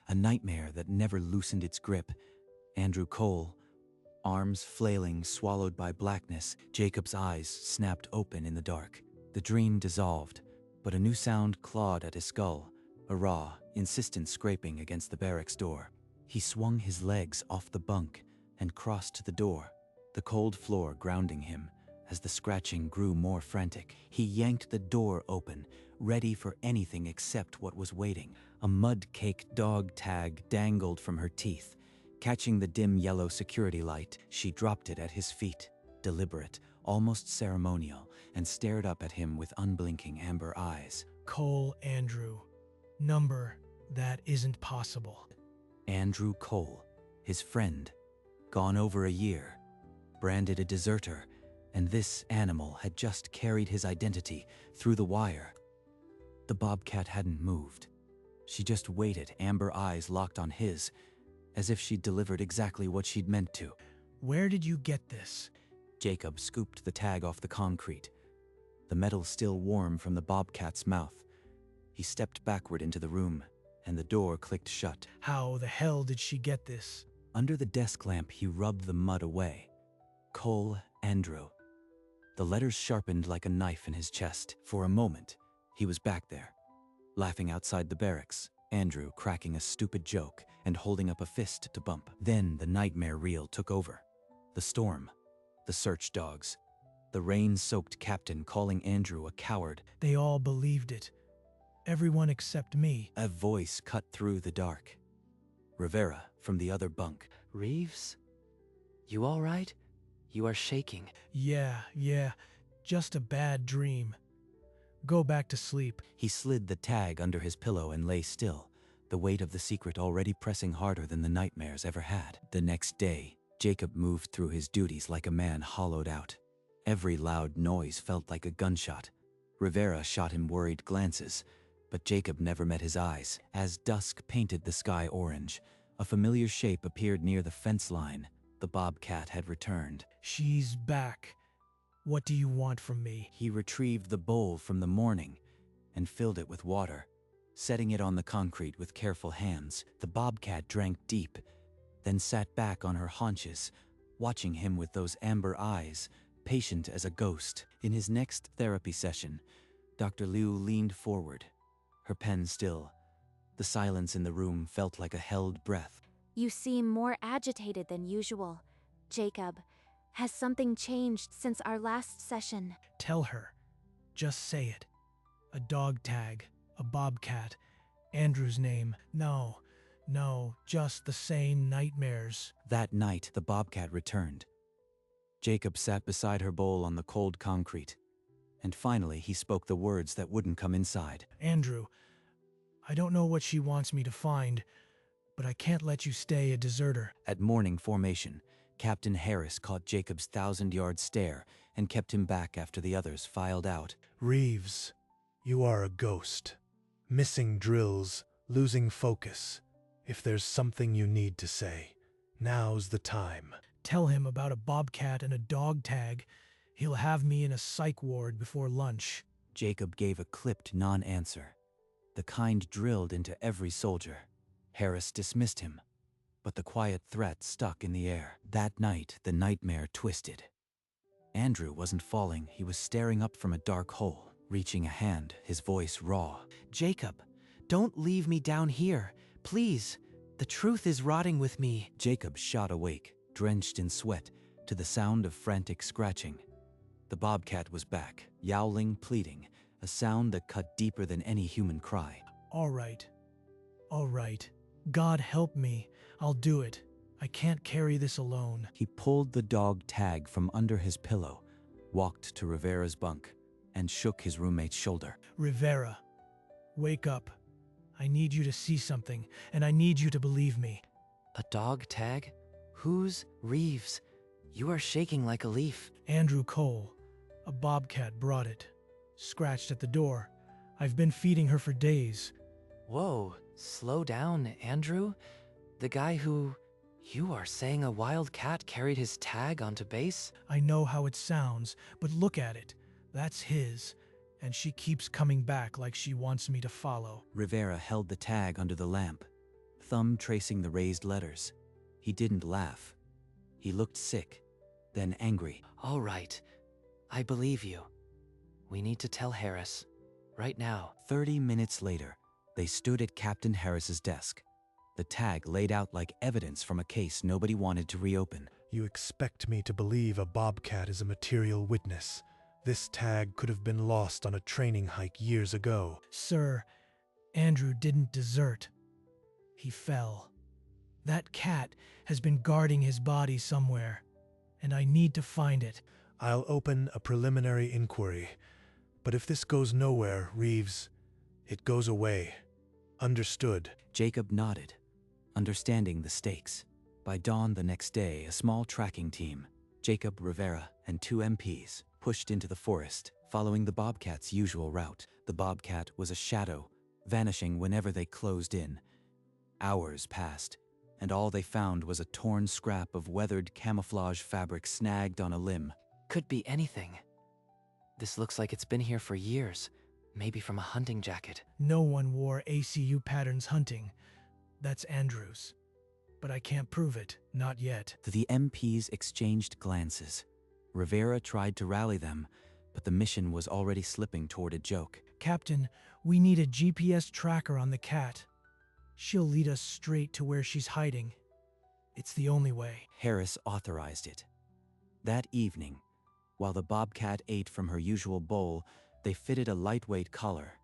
a nightmare that never loosened its grip. Andrew Cole, arms flailing, swallowed by blackness, Jacob's eyes snapped open in the dark. The dream dissolved, but a new sound clawed at his skull, a raw, insistent scraping against the barracks door. He swung his legs off the bunk and crossed to the door, the cold floor grounding him. As the scratching grew more frantic, he yanked the door open, ready for anything except what was waiting. A mud-caked dog tag dangled from her teeth. Catching the dim yellow security light, she dropped it at his feet, deliberate, almost ceremonial, and stared up at him with unblinking amber eyes. Cole Andrew. Number, that isn't possible. Andrew Cole, his friend, gone over a year, branded a deserter, and this animal had just carried his identity through the wire. The Bobcat hadn't moved. She just waited, amber eyes locked on his, as if she'd delivered exactly what she'd meant to. Where did you get this? Jacob scooped the tag off the concrete, the metal still warm from the Bobcat's mouth. He stepped backward into the room, and the door clicked shut. How the hell did she get this? Under the desk lamp, he rubbed the mud away. Cole Andrew. The letters sharpened like a knife in his chest. For a moment, he was back there, laughing outside the barracks, Andrew cracking a stupid joke and holding up a fist to bump. Then the nightmare reel took over. The storm, the search dogs, the rain-soaked captain calling Andrew a coward. They all believed it. Everyone except me. A voice cut through the dark. Rivera from the other bunk. Reeves? You all right? You are shaking. Yeah, just a bad dream. Go back to sleep. He slid the tag under his pillow and lay still, the weight of the secret already pressing harder than the nightmares ever had. The next day, Jacob moved through his duties like a man hollowed out. Every loud noise felt like a gunshot. Rivera shot him worried glances, but Jacob never met his eyes. As dusk painted the sky orange, a familiar shape appeared near the fence line. The Bobcat had returned. She's back. What do you want from me? He retrieved the bowl from the morning and filled it with water, setting it on the concrete with careful hands. The Bobcat drank deep, then sat back on her haunches, watching him with those amber eyes, patient as a ghost. In his next therapy session, Dr. Liu leaned forward, her pen still. The silence in the room felt like a held breath. You seem more agitated than usual, Jacob. Has something changed since our last session? Tell her. Just say it. A dog tag, a Bobcat, Andrew's name. No, just the same nightmares. That night, the Bobcat returned. Jacob sat beside her bowl on the cold concrete, and finally he spoke the words that wouldn't come inside. Andrew, I don't know what she wants me to find, but I can't let you stay a deserter. At morning formation, Captain Harris caught Jacob's 1,000-yard stare and kept him back after the others filed out. Reeves, you are a ghost. Missing drills, losing focus. If there's something you need to say, now's the time. Tell him about a Bobcat and a dog tag. He'll have me in a psych ward before lunch. Jacob gave a clipped non-answer, the kind drilled into every soldier. Harris dismissed him, but the quiet threat stuck in the air. That night, the nightmare twisted. Andrew wasn't falling, he was staring up from a dark hole, reaching a hand, his voice raw. Jacob, don't leave me down here. Please, the truth is rotting with me. Jacob shot awake, drenched in sweat, to the sound of frantic scratching. The Bobcat was back, yowling, pleading, a sound that cut deeper than any human cry. All right. God help me. I'll do it. I can't carry this alone. He pulled the dog tag from under his pillow, walked to Rivera's bunk, and shook his roommate's shoulder. Rivera, wake up. I need you to see something, and I need you to believe me. A dog tag? Who's Reeves? You are shaking like a leaf. Andrew Cole. A Bobcat brought it. Scratched at the door. I've been feeding her for days. Whoa, slow down, Andrew. The guy who... You are saying a wild cat carried his tag onto base? I know how it sounds, but look at it. That's his. And she keeps coming back like she wants me to follow. Rivera held the tag under the lamp, thumb tracing the raised letters. He didn't laugh. He looked sick, then angry. All right, I believe you. We need to tell Harris. Right now. 30 minutes later, they stood at Captain Harris's desk. The tag laid out like evidence from a case nobody wanted to reopen. You expect me to believe a Bobcat is a material witness. This tag could have been lost on a training hike years ago. Sir, Andrew didn't desert. He fell. That cat has been guarding his body somewhere, and I need to find it. I'll open a preliminary inquiry. But if this goes nowhere, Reeves, it goes away. Understood. Jacob nodded, understanding the stakes. By dawn the next day, a small tracking team, Jacob, Rivera, and 2 MPs, pushed into the forest, following the Bobcat's usual route. The Bobcat was a shadow, vanishing whenever they closed in. Hours passed, and all they found was a torn scrap of weathered camouflage fabric snagged on a limb. Could be anything. This looks like it's been here for years, maybe from a hunting jacket. No one wore ACU patterns hunting. That's Andrew's. But I can't prove it, not yet. The MPs exchanged glances. Rivera tried to rally them, but the mission was already slipping toward a joke. Captain, we need a GPS tracker on the cat. She'll lead us straight to where she's hiding. It's the only way. Harris authorized it. That evening, while the Bobcat ate from her usual bowl, they fitted a lightweight collar.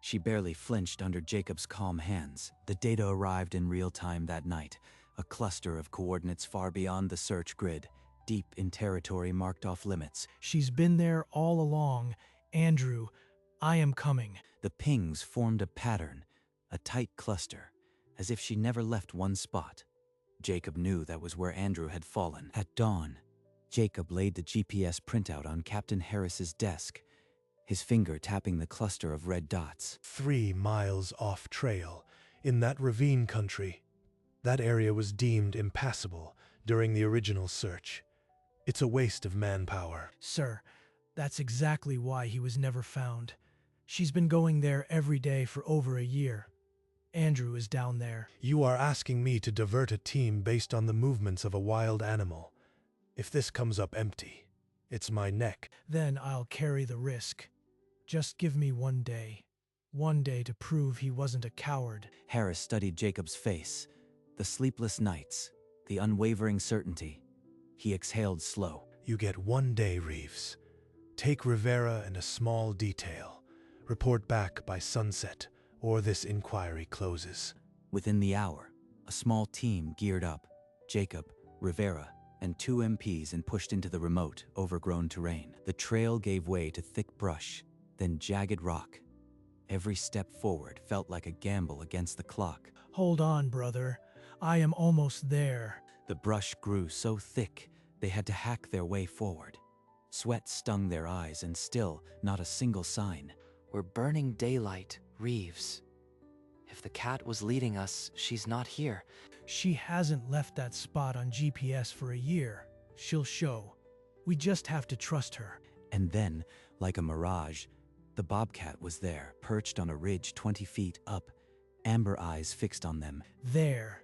She barely flinched under Jacob's calm hands. The data arrived in real time that night, a cluster of coordinates far beyond the search grid, deep in territory marked off limits. She's been there all along. Andrew, I am coming. The pings formed a pattern, a tight cluster, as if she never left one spot. Jacob knew that was where Andrew had fallen. At dawn, Jacob laid the GPS printout on Captain Harris's desk, his finger tapping the cluster of red dots. 3 miles off trail, in that ravine country. That area was deemed impassable during the original search. It's a waste of manpower. Sir, that's exactly why he was never found. She's been going there every day for over a year. Andrew is down there. You are asking me to divert a team based on the movements of a wild animal. If this comes up empty, it's my neck. Then I'll carry the risk. Just give me 1 day. 1 day to prove he wasn't a coward. Harris studied Jacob's face, the sleepless nights, the unwavering certainty. He exhaled slow. You get 1 day, Reeves. Take Rivera and a small detail. Report back by sunset, or this inquiry closes. Within the hour, a small team geared up, Jacob, Rivera, and 2 MPs, and pushed into the remote, overgrown terrain. The trail gave way to thick brush, then jagged rock. Every step forward felt like a gamble against the clock. Hold on, brother. I am almost there. The brush grew so thick, they had to hack their way forward. Sweat stung their eyes, and still not a single sign. We're burning daylight, Reeves. If the cat was leading us, she's not here. She hasn't left that spot on GPS for a year. She'll show. We just have to trust her. And then, like a mirage, the Bobcat was there, perched on a ridge 20 feet up, amber eyes fixed on them. There.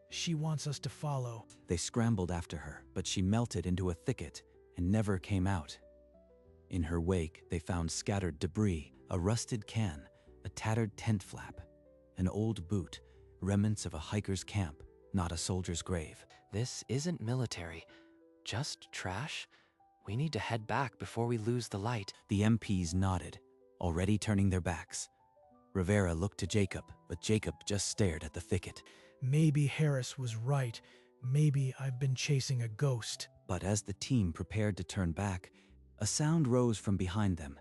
She wants us to follow. They scrambled after her, but she melted into a thicket and never came out. In her wake, they found scattered debris, a rusted can, a tattered tent flap, an old boot, remnants of a hiker's camp, not a soldier's grave. This isn't military, just trash. We need to head back before we lose the light. The MPs nodded, already turning their backs. Rivera looked to Jacob, but Jacob just stared at the thicket. Maybe Harris was right. Maybe I've been chasing a ghost. But as the team prepared to turn back, a sound rose from behind them,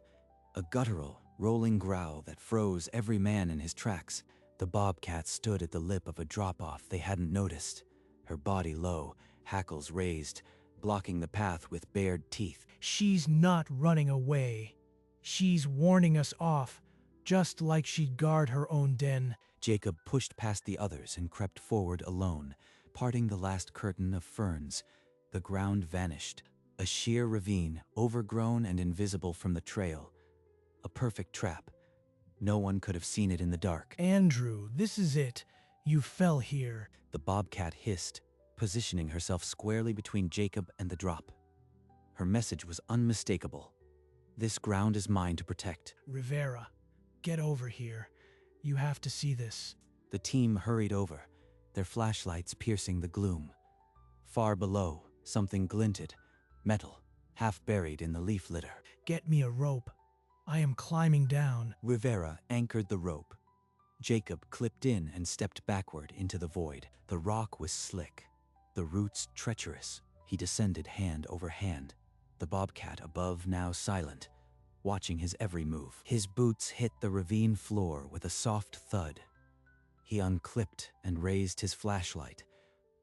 a guttural, rolling growl that froze every man in his tracks. The Bobcat stood at the lip of a drop-off they hadn't noticed, her body low, hackles raised, blocking the path with bared teeth. She's not running away. She's warning us off, just like she'd guard her own den. Jacob pushed past the others and crept forward alone, parting the last curtain of ferns. The ground vanished, a sheer ravine, overgrown and invisible from the trail. A perfect trap. No one could have seen it in the dark. Andrew, this is it. You fell here. The bobcat hissed, positioning herself squarely between Jacob and the drop. Her message was unmistakable. This ground is mine to protect. Rivera, get over here. You have to see this. The team hurried over, their flashlights piercing the gloom. Far below, something glinted, metal, half buried in the leaf litter. Get me a rope. I am climbing down. Rivera anchored the rope. Jacob clipped in and stepped backward into the void. The rock was slick, the roots treacherous. He descended hand over hand, the bobcat above now silent, watching his every move. His boots hit the ravine floor with a soft thud. He unclipped and raised his flashlight,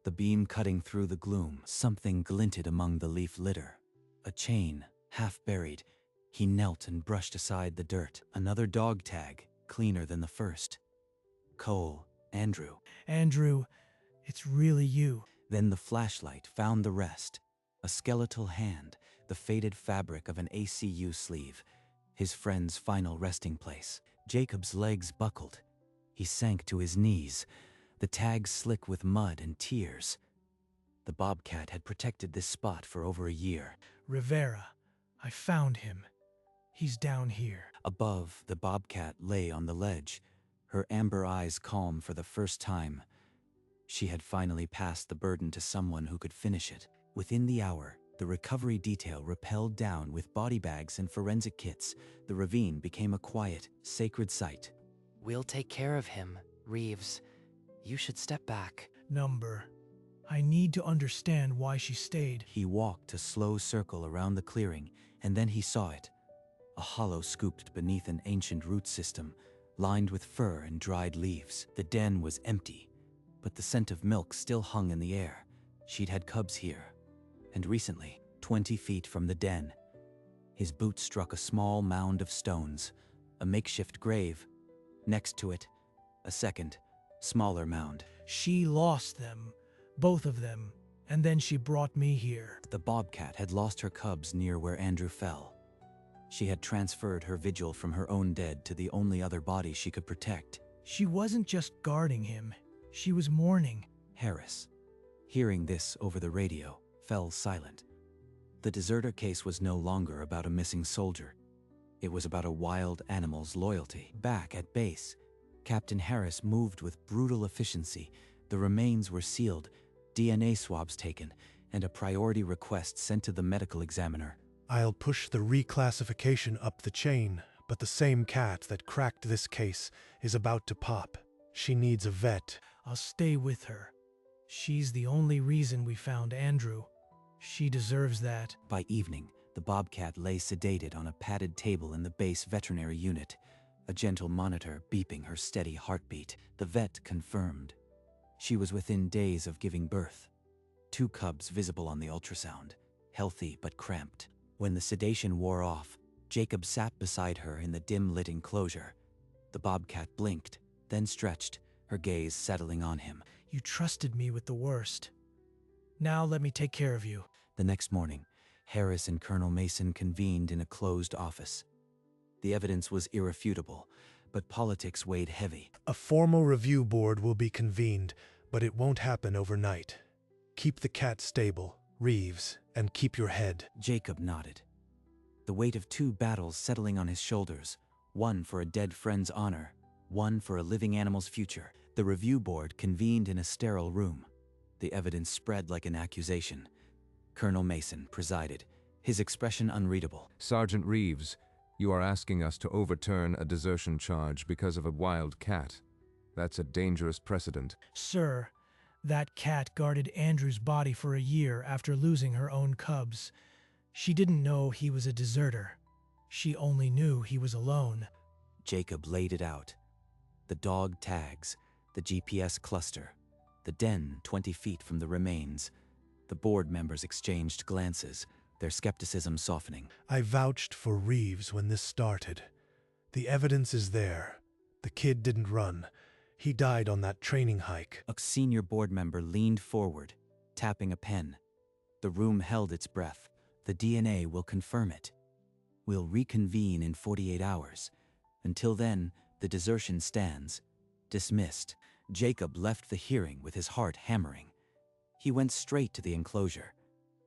the beam cutting through the gloom. Something glinted among the leaf litter. A chain, half buried. He knelt and brushed aside the dirt. Another dog tag, cleaner than the first. Cole, Andrew. Andrew, it's really you. Then the flashlight found the rest. A skeletal hand, the faded fabric of an ACU sleeve, his friend's final resting place. Jacob's legs buckled. He sank to his knees, the tag slick with mud and tears. The bobcat had protected this spot for over a year. Rivera, I found him. He's down here. Above, the bobcat lay on the ledge, her amber eyes calm for the first time. She had finally passed the burden to someone who could finish it. Within the hour, the recovery detail rappelled down with body bags and forensic kits. The ravine became a quiet, sacred site. We'll take care of him, Reeves. You should step back. Number. I need to understand why she stayed. He walked a slow circle around the clearing, and then he saw it. A hollow scooped beneath an ancient root system, lined with fur and dried leaves. The den was empty, but the scent of milk still hung in the air. She'd had cubs here. And recently, 20 feet from the den, his boot struck a small mound of stones, a makeshift grave. Next to it, a second, smaller mound. She lost them, both of them, and then she brought me here. The bobcat had lost her cubs near where Andrew fell. She had transferred her vigil from her own dead to the only other body she could protect. She wasn't just guarding him, she was mourning. Harris, hearing this over the radio, fell silent. The deserter case was no longer about a missing soldier. It was about a wild animal's loyalty. Back at base, Captain Harris moved with brutal efficiency. The remains were sealed, DNA swabs taken, and a priority request sent to the medical examiner. I'll push the reclassification up the chain, but the same cat that cracked this case is about to pop. She needs a vet. I'll stay with her. She's the only reason we found Andrew. She deserves that. By evening, the bobcat lay sedated on a padded table in the base veterinary unit, a gentle monitor beeping her steady heartbeat. The vet confirmed. She was within days of giving birth. 2 cubs visible on the ultrasound, healthy but cramped. When the sedation wore off, Jacob sat beside her in the dim-lit enclosure. The bobcat blinked, then stretched, her gaze settling on him. You trusted me with the worst. Now let me take care of you. The next morning, Harris and Colonel Mason convened in a closed office. The evidence was irrefutable, but politics weighed heavy. A formal review board will be convened, but it won't happen overnight. Keep the cat stable, Reeves, and keep your head. Jacob nodded. The weight of 2 battles settling on his shoulders, one for a dead friend's honor, one for a living animal's future. The review board convened in a sterile room. The evidence spread like an accusation. Colonel Mason presided, his expression unreadable. Sergeant Reeves, you are asking us to overturn a desertion charge because of a wild cat. That's a dangerous precedent. Sir, that cat guarded Andrew's body for a year after losing her own cubs. She didn't know he was a deserter. She only knew he was alone. Jacob laid it out. The dog tags, the GPS cluster, the den 20 feet from the remains. The board members exchanged glances, their skepticism softening. I vouched for Reeves when this started. The evidence is there. The kid didn't run. He died on that training hike. A senior board member leaned forward, tapping a pen. The room held its breath. The DNA will confirm it. We'll reconvene in 48 hours. Until then, the desertion stands. Dismissed. Jacob left the hearing with his heart hammering. He went straight to the enclosure,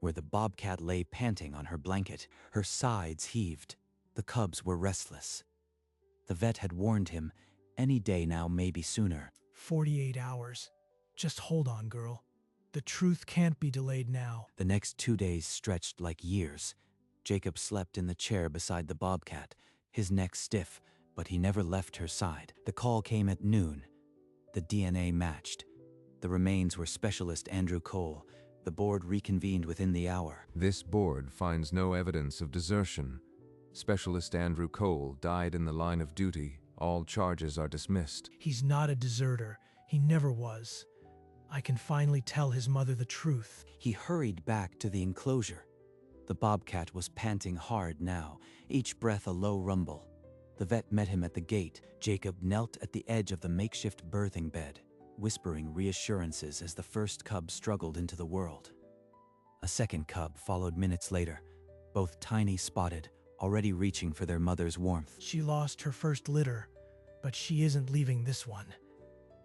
where the bobcat lay panting on her blanket. Her sides heaved. The cubs were restless. The vet had warned him, any day now, maybe sooner. 48 hours. Just hold on, girl. The truth can't be delayed now. The next 2 days stretched like years. Jacob slept in the chair beside the bobcat, his neck stiff, but he never left her side. The call came at noon. The DNA matched. The remains were specialist Andrew Cole. The board reconvened within the hour. This board finds no evidence of desertion. Specialist Andrew Cole died in the line of duty. All charges are dismissed. He's not a deserter. He never was. I can finally tell his mother the truth. He hurried back to the enclosure. The bobcat was panting hard now, each breath a low rumble. The vet met him at the gate. Jacob knelt at the edge of the makeshift birthing bed, whispering reassurances as the first cub struggled into the world. A second cub followed minutes later, both tiny, spotted, already reaching for their mother's warmth. She lost her first litter, but she isn't leaving this one.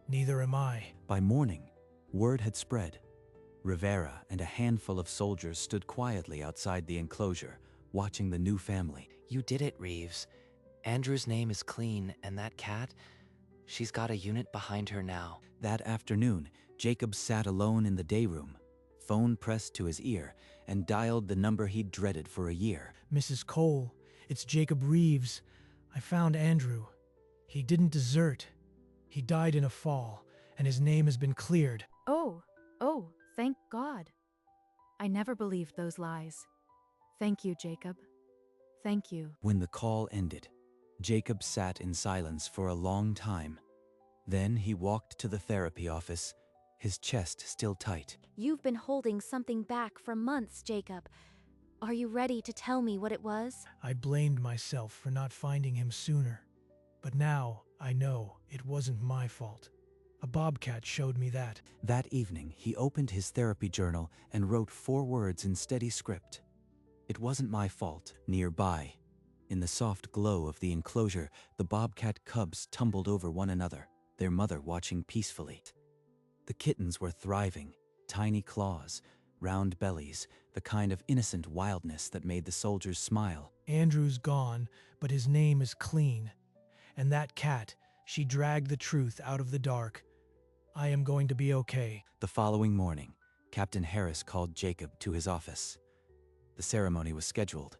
Neither am I. By morning, word had spread. Rivera and a handful of soldiers stood quietly outside the enclosure, watching the new family. You did it, Reeves. Andrew's name is clean, and that cat, she's got a unit behind her now. That afternoon, Jacob sat alone in the day room, phone pressed to his ear, and dialed the number he'd dreaded for a year. Mrs. Cole, it's Jacob Reeves. I found Andrew. He didn't desert. He died in a fall, and his name has been cleared. Oh, thank God. I never believed those lies. Thank you, Jacob. Thank you. When the call ended, Jacob sat in silence for a long time. Then he walked to the therapy office, his chest still tight. You've been holding something back for months, Jacob. Are you ready to tell me what it was? I blamed myself for not finding him sooner. But now I know it wasn't my fault. A bobcat showed me that. That evening, he opened his therapy journal and wrote 4 words in steady script. It wasn't my fault. Nearby, in the soft glow of the enclosure, the bobcat cubs tumbled over one another, their mother watching peacefully. The kittens were thriving, tiny claws, round bellies, the kind of innocent wildness that made the soldiers smile. Andrew's gone, but his name is clean. And that cat, she dragged the truth out of the dark. I am going to be okay. The following morning, Captain Harris called Jacob to his office. The ceremony was scheduled,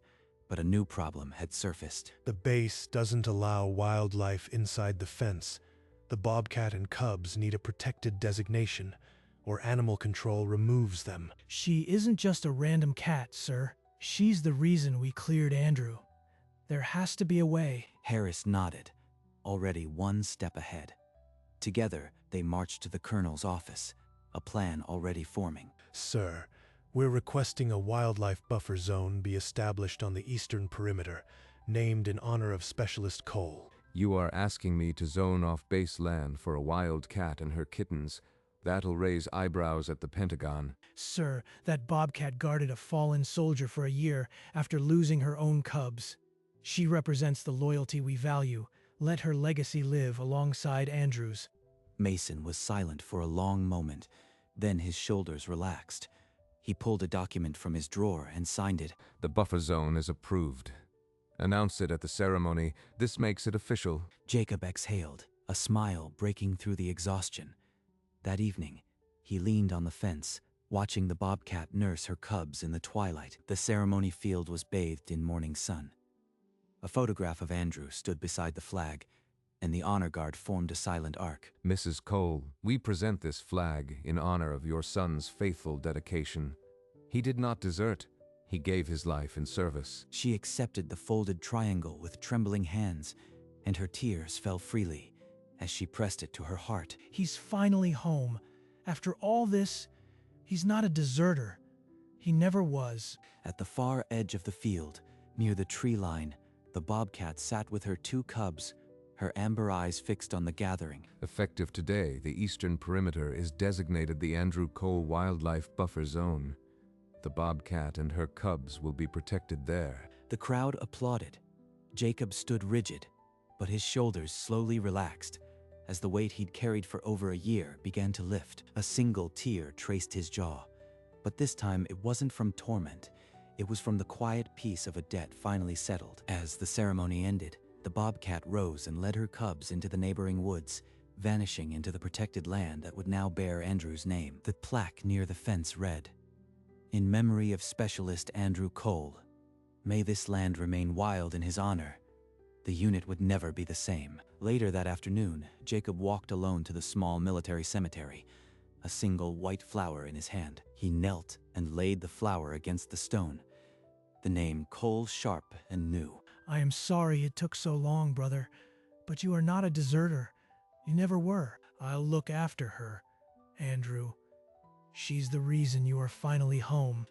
but a new problem had surfaced. The base doesn't allow wildlife inside the fence. The bobcat and cubs need a protected designation, or animal control removes them. She isn't just a random cat, sir. She's the reason we cleared Andrew. There has to be a way. Harris nodded, already one step ahead. Together, they marched to the colonel's office, a plan already forming. Sir, we're requesting a wildlife buffer zone be established on the eastern perimeter, named in honor of Specialist Cole. You are asking me to zone off base land for a wild cat and her kittens. That'll raise eyebrows at the Pentagon. Sir, that bobcat guarded a fallen soldier for a year after losing her own cubs. She represents the loyalty we value. Let her legacy live alongside Andrew's. Mason was silent for a long moment, then his shoulders relaxed. He pulled a document from his drawer and signed it. The buffer zone is approved. Announce it at the ceremony. This makes it official. Jacob exhaled, a smile breaking through the exhaustion. That evening, he leaned on the fence, watching the bobcat nurse her cubs in the twilight. The ceremony field was bathed in morning sun. A photograph of Andrew stood beside the flag, and the honor guard formed a silent arc. Mrs. Cole, we present this flag in honor of your son's faithful dedication. He did not desert. He gave his life in service. She accepted the folded triangle with trembling hands, and her tears fell freely as she pressed it to her heart. He's finally home. After all this, he's not a deserter. He never was. At the far edge of the field, near the tree line, the bobcat sat with her 2 cubs, her amber eyes fixed on the gathering. Effective today, the eastern perimeter is designated the Andrew Cole Wildlife Buffer Zone. The bobcat and her cubs will be protected there. The crowd applauded. Jacob stood rigid, but his shoulders slowly relaxed as the weight he'd carried for over a year began to lift. A single tear traced his jaw. But this time it wasn't from torment. It was from the quiet peace of a debt finally settled. As the ceremony ended, the bobcat rose and led her cubs into the neighboring woods, vanishing into the protected land that would now bear Andrew's name. The plaque near the fence read, "In memory of Specialist Andrew Cole. May this land remain wild in his honor." The unit would never be the same. Later that afternoon, Jacob walked alone to the small military cemetery, a single white flower in his hand. He knelt and laid the flower against the stone. The name Cole Sharp and new. I am sorry it took so long, brother, but you are not a deserter. You never were. I'll look after her, Andrew. She's the reason you are finally home.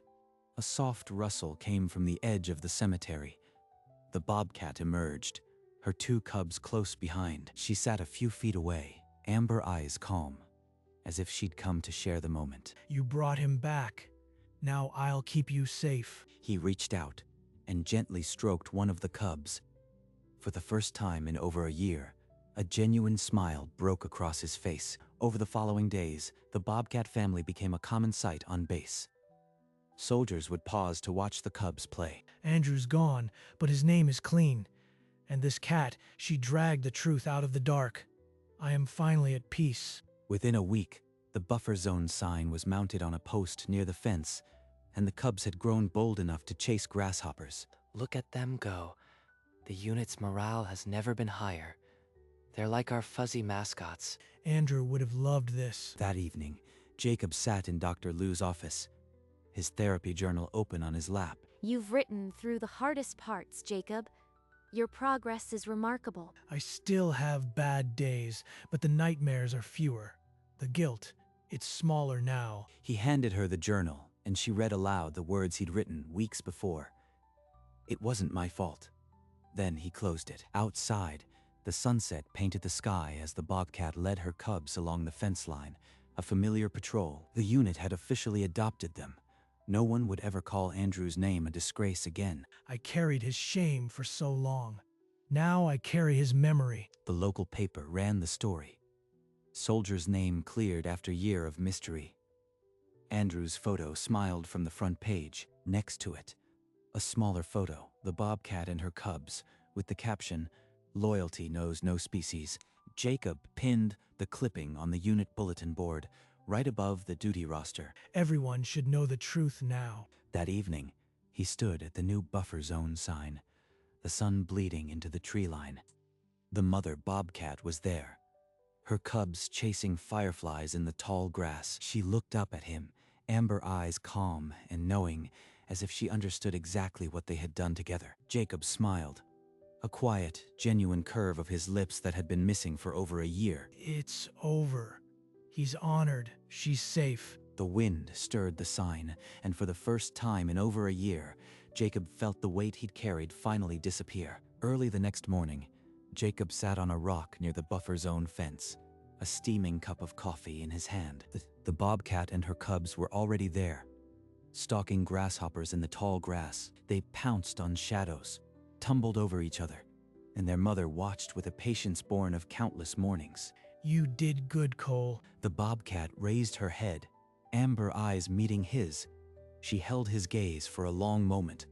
A soft rustle came from the edge of the cemetery. The bobcat emerged, her two cubs close behind. She sat a few feet away, amber eyes calm, as if she'd come to share the moment. You brought him back. Now I'll keep you safe. He reached out and gently stroked one of the cubs. For the first time in over a year, a genuine smile broke across his face. Over the following days, the bobcat family became a common sight on base. Soldiers would pause to watch the cubs play. Andrew's gone, but his name is clean. And this cat, she dragged the truth out of the dark. I am finally at peace. Within a week, the buffer zone sign was mounted on a post near the fence, and the cubs had grown bold enough to chase grasshoppers. Look at them go. The unit's morale has never been higher. They're like our fuzzy mascots. Andrew would have loved this. That evening, Jacob sat in Dr. Liu's office, his therapy journal open on his lap. You've written through the hardest parts, Jacob. Your progress is remarkable. I still have bad days, but the nightmares are fewer. The guilt, it's smaller now. He handed her the journal, and she read aloud the words he'd written weeks before. "It wasn't my fault." Then he closed it. Outside, the sunset painted the sky as the bobcat led her cubs along the fence line, a familiar patrol. The unit had officially adopted them. No one would ever call Andrew's name a disgrace again. I carried his shame for so long. Now I carry his memory. The local paper ran the story. Soldier's name cleared after year of mystery. Andrew's photo smiled from the front page. Next to it, a smaller photo, the bobcat and her cubs, with the caption, "Loyalty knows no species." Jacob pinned the clipping on the unit bulletin board, right above the duty roster. Everyone should know the truth now. That evening, he stood at the new buffer zone sign, the sun bleeding into the tree line. The mother bobcat was there, her cubs chasing fireflies in the tall grass. She looked up at him, amber eyes calm and knowing, as if she understood exactly what they had done together. Jacob smiled, a quiet, genuine curve of his lips that had been missing for over a year. It's over. He's honored. She's safe. The wind stirred the sign, and for the first time in over a year, Jacob felt the weight he'd carried finally disappear. Early the next morning, Jacob sat on a rock near the buffer zone fence, a steaming cup of coffee in his hand. The bobcat and her cubs were already there, stalking grasshoppers in the tall grass. They pounced on shadows, tumbled over each other, and their mother watched with a patience born of countless mornings. You did good, Cole. The bobcat raised her head, amber eyes meeting his. She held his gaze for a long moment,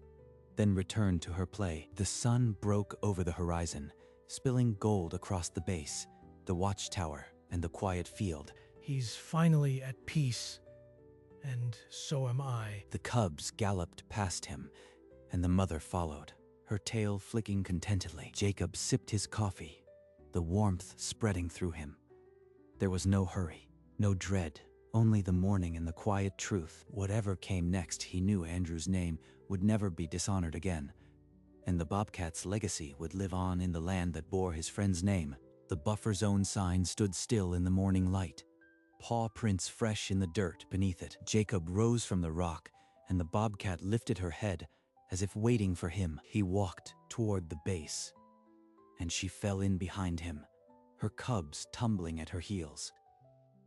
then returned to her play. The sun broke over the horizon, spilling gold across the base, the watchtower, and the quiet field. He's finally at peace. And so am I. The cubs galloped past him, and the mother followed, her tail flicking contentedly. Jacob sipped his coffee, the warmth spreading through him. There was no hurry, no dread, only the morning and the quiet truth. Whatever came next, he knew Andrew's name would never be dishonored again, and the bobcat's legacy would live on in the land that bore his friend's name. The buffer zone sign stood still in the morning light, paw prints fresh in the dirt beneath it. Jacob rose from the rock, and the bobcat lifted her head as if waiting for him. He walked toward the base, and she fell in behind him, her cubs tumbling at her heels.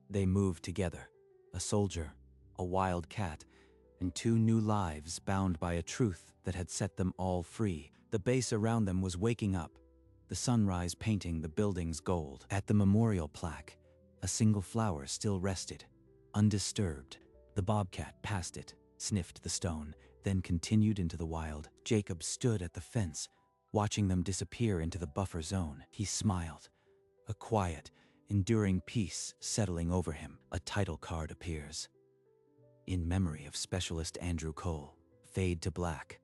They moved together, a soldier, a wild cat, and two new lives bound by a truth that had set them all free. The base around them was waking up, the sunrise painting the buildings gold. At the memorial plaque, a single flower still rested, undisturbed. The bobcat passed it, sniffed the stone, then continued into the wild. Jacob stood at the fence, watching them disappear into the buffer zone. He smiled, a quiet, enduring peace settling over him. A title card appears. In memory of Specialist Andrew Cole. Fade to black.